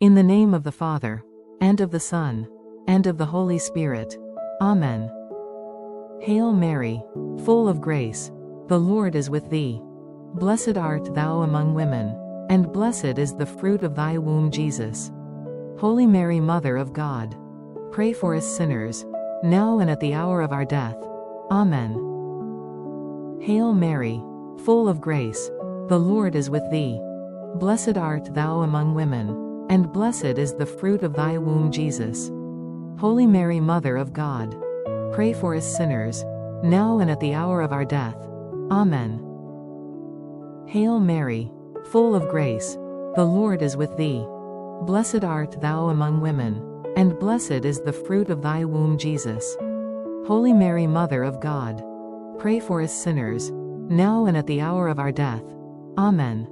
In the name of the Father, and of the Son, and of the Holy Spirit. Amen. Hail Mary, full of grace, the Lord is with thee. Blessed art thou among women, and blessed is the fruit of thy womb, Jesus. Holy Mary, Mother of God, pray for us sinners, now and at the hour of our death. Amen. Hail Mary, full of grace, the Lord is with thee. Blessed art thou among women, and blessed is the fruit of thy womb, Jesus. Holy Mary, Mother of God, pray for us sinners, now and at the hour of our death. Amen. Hail Mary, full of grace, the Lord is with thee. Blessed art thou among women, and blessed is the fruit of thy womb, Jesus. Holy Mary, Mother of God, pray for us sinners, now and at the hour of our death. Amen.